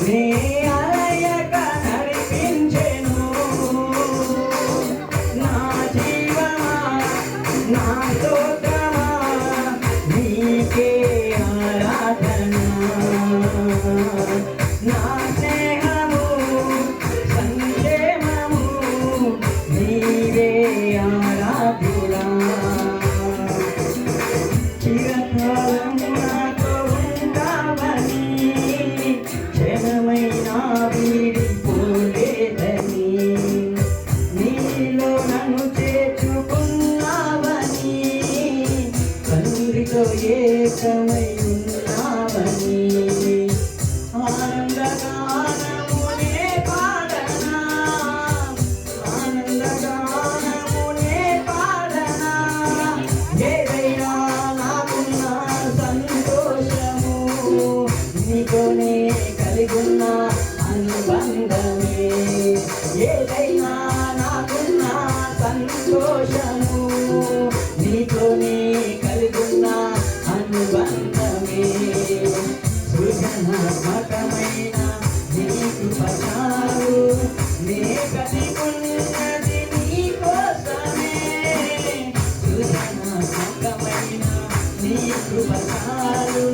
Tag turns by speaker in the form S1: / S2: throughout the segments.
S1: నీ అలయక నడిపించెను. నా జీవమా నా స్తోత్రమా నీకే ఆరాధన. నా స్నేహము సంక్షేమము నీవే ఆరాధుడా. చిరకాలము నాతో ఉంటావని క్షణమైనా వీడిపోలేదని నీలో నన్ను చేర్చుకున్నావని తండ్రితో ఏకమై ఉన్నావని ఆనందగానమునే పాడనా. ఆనందగానమునే పాడనా. ఏదైనా నాకున్న సంతోషము నీతోనే కలిగున్న అనుబంధమే. ఏదైనా నాకున్న సంతోషము నీతోనే కలిగున్న అనుబంధమే. సృజనాత్మకమైన నీ కృపచారు నే బ్రతికున్నది నీ కోసమే. సృజనాత్మకమైన నీ కృపచారు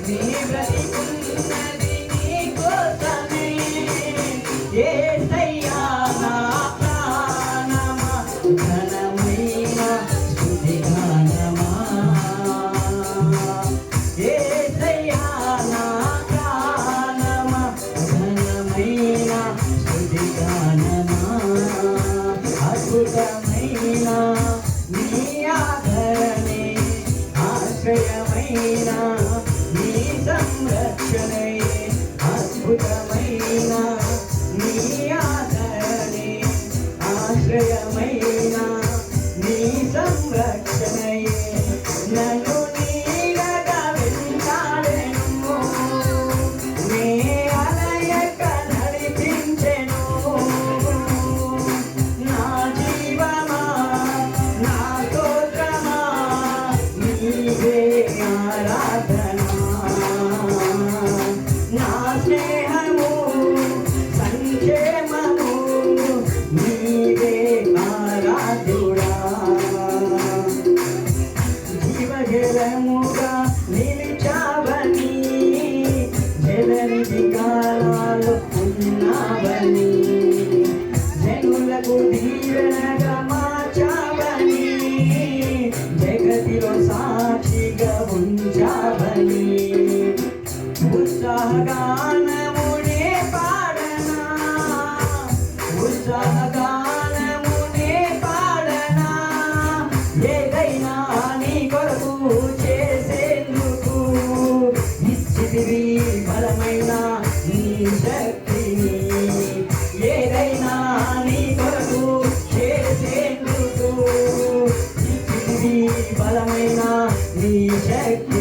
S1: నే బ్రతికున్నది నీ కోసమే. యేసయ్యా నా ప్రాణమా ఘనమైన స్తుతిగానమా. యేసయ్యా నా ప్రాణమా ఘనమైన స్తుతిగానమా. అద్భుతమైన నీ ఆదరణే ఆశ్రయమైన నీ సంరక్షణే. అద్భుతమైన నీ ఆదరణే ఆశ్రయమైన నీ సంరక్షణే. నన్ను నీడగా వెంటాడెను. నే అలయక నడిపించెను. నా జీవమా నా స్తోత్రమా నీవే ఆరాధన. నా స్నేహము సంక్షేమము నీవే ఆరాధుడా. జీవజలముగా నిలిచావని జలనిధి కాలాలు ఉన్నావని జనులకు దీవెనగా మార్చావని జగతిలో సాక్షిగా ఉంచావని ఉత్సాహగానమునే పాడనా. ఉత్సాహగానమునే పాడనా. ఏదైనా నీ కొరకు చేసేందుకు ఇచ్చితివి బలమైన నీ శక్తిని. ఏదైనా నీ కొరకు చేసేందుకు ఇచ్చితివి బలమైన నీ శక్తి.